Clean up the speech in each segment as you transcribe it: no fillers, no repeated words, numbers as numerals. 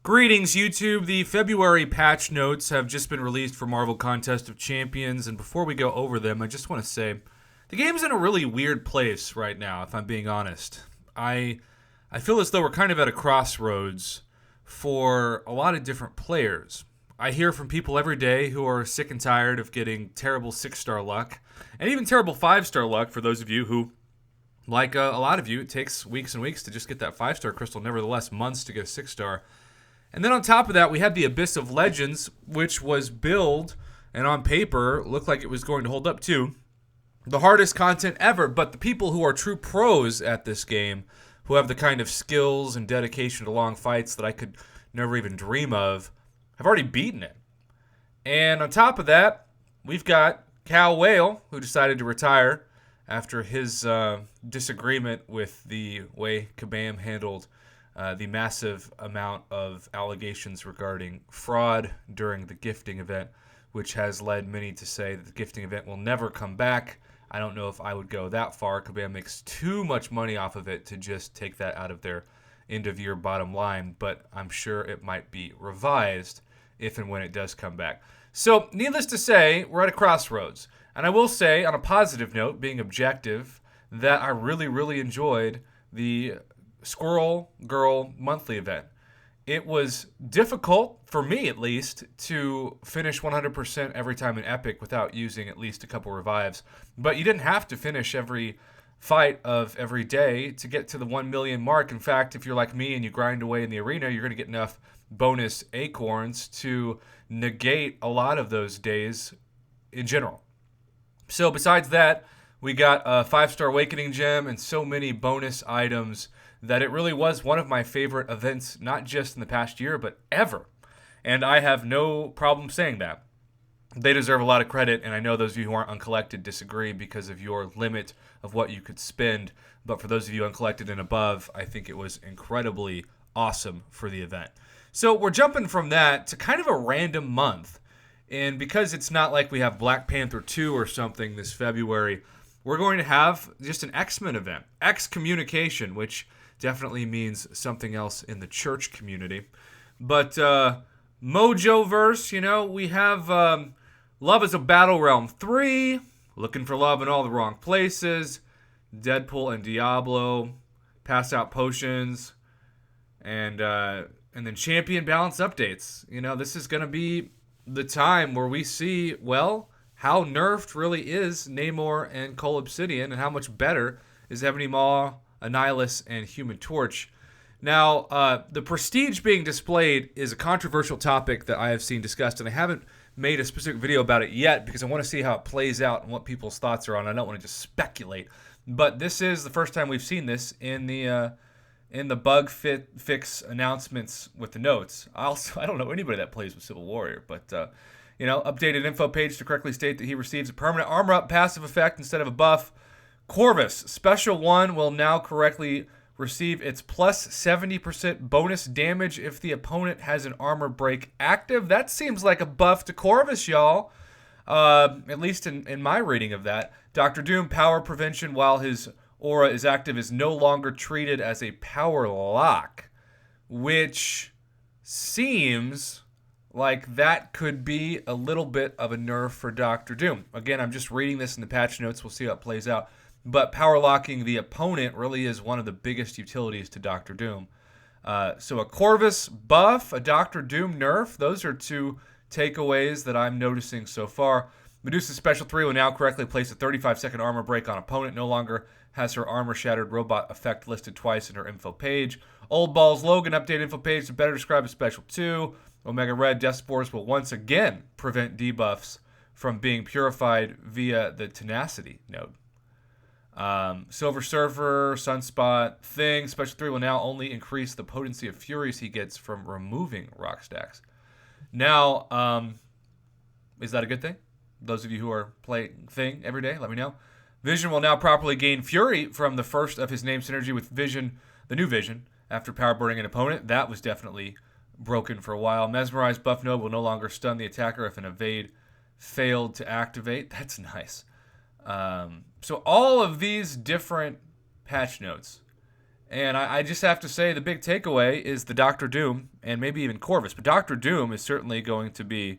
Greetings, YouTube. The February patch notes have just been released for Marvel Contest of Champions, and before we go over them, I just want to say the game's in a really weird place right now, if I'm being honest. I feel as though we're kind of at a crossroads for a lot of different players. I hear from people every day who are sick and tired of getting terrible 6-star luck, and even terrible 5-star luck for those of you who, like a lot of you, it takes weeks and weeks to just get that 5-star crystal, nevertheless months to get a 6-star. And then on top of that, we had the Abyss of Legends, which was billed and on paper looked like it was going to hold up to the hardest content ever. But the people who are true pros at this game, who have the kind of skills and dedication to long fights that I could never even dream of, have already beaten it. And on top of that, we've got Cal Whale, who decided to retire after his disagreement with the way Kabam handled the massive amount of allegations regarding fraud during the gifting event, which has led many to say that the gifting event will never come back. I don't know if I would go that far. Kabam makes too much money off of it to just take that out of their end-of-year bottom line, but I'm sure it might be revised if and when it does come back. So, needless to say, we're at a crossroads. And I will say, on a positive note, being objective, that I really, really enjoyed the Squirrel Girl monthly event. It was difficult, for me at least, to finish 100% every time in Epic without using at least a couple revives. But you didn't have to finish every fight of every day to get to the 1 million mark. In fact, if you're like me and you grind away in the arena, you're going to get enough bonus acorns to negate a lot of those days in general. So besides that, we got a 5-star Awakening Gem and so many bonus items that it really was one of my favorite events, not just in the past year, but ever. And I have no problem saying that. They deserve a lot of credit, and I know those of you who aren't uncollected disagree because of your limit of what you could spend. But for those of you uncollected and above, I think it was incredibly awesome for the event. So we're jumping from that to kind of a random month. And because it's not like we have Black Panther 2 or something this February, we're going to have just an X-Men event. Excommunication, which definitely means something else in the church community. But Mojoverse, we have Love is a Battle Realm 3, Looking for Love in All the Wrong Places, Deadpool and Diablo, Pass Out Potions, and then Champion Balance Updates. This is going to be the time where we see, well, how nerfed really is Namor and Cole Obsidian and how much better is Ebony Maw, Annihilus, and Human Torch. Now, the prestige being displayed is a controversial topic that I have seen discussed, and I haven't made a specific video about it yet because I want to see how it plays out and what people's thoughts are on it. I don't want to just speculate. But this is the first time we've seen this in the bug fix announcements with the notes. I don't know anybody that plays with Civil Warrior, but updated info page to correctly state that he receives a permanent armor up passive effect instead of a buff. Corvus, Special 1 will now correctly receive its plus 70% bonus damage if the opponent has an armor break active. That seems like a buff to Corvus, y'all. At least in my reading of that. Dr. Doom, power prevention while his aura is active is no longer treated as a power lock, which seems like that could be a little bit of a nerf for Dr. Doom. Again, I'm just reading this in the patch notes. We'll see how it plays out. But power locking the opponent really is one of the biggest utilities to Dr. Doom. So a Corvus buff, a Dr. Doom nerf, those are two takeaways that I'm noticing so far. Medusa's Special 3 will now correctly place a 35-second armor break on opponent. No longer has her armor shattered robot effect listed twice in her info page. Old Balls Logan update info page to better describe a Special 2. Omega Red Death Spores will once again prevent debuffs from being purified via the Tenacity node. Silver Surfer, Sunspot, Thing, Special 3 will now only increase the potency of Furies he gets from removing rock stacks. Now, is that a good thing? Those of you who are playing Thing every day, let me know. Vision will now properly gain Fury from the first of his name synergy with Vision, the new Vision, after power burning an opponent. That was definitely broken for a while. Mesmerize buff node will no longer stun the attacker if an evade failed to activate. That's nice. So all of these different patch notes And I just have to say the big takeaway is the Doctor Doom and maybe even Corvus. But Doctor Doom is certainly going to be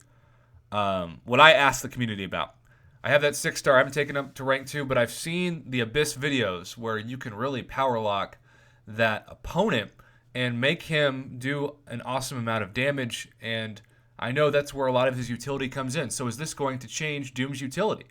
what I asked the community about. I have that 6-star. I haven't taken up to rank 2, but I've seen the Abyss videos where you can really power lock that opponent and make him do an awesome amount of damage. And I know that's where a lot of his utility comes in. So is this going to change Doom's utility?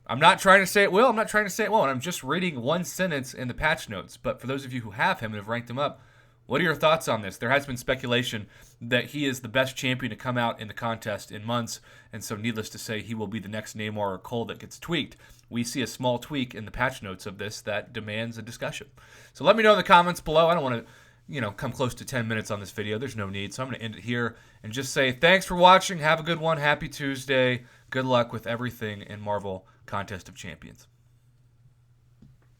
I'm not trying to say it will. I'm not trying to say it won't. I'm just reading one sentence in the patch notes. But for those of you who have him and have ranked him up, what are your thoughts on this? There has been speculation that he is the best champion to come out in the contest in months, and so needless to say, he will be the next Namor or Cole that gets tweaked. We see a small tweak in the patch notes of this that demands a discussion. So let me know in the comments below. I don't want to, come close to 10 minutes on this video. There's no need, so I'm going to end it here and just say thanks for watching. Have a good one. Happy Tuesday. Good luck with everything in Marvel Contest of Champions.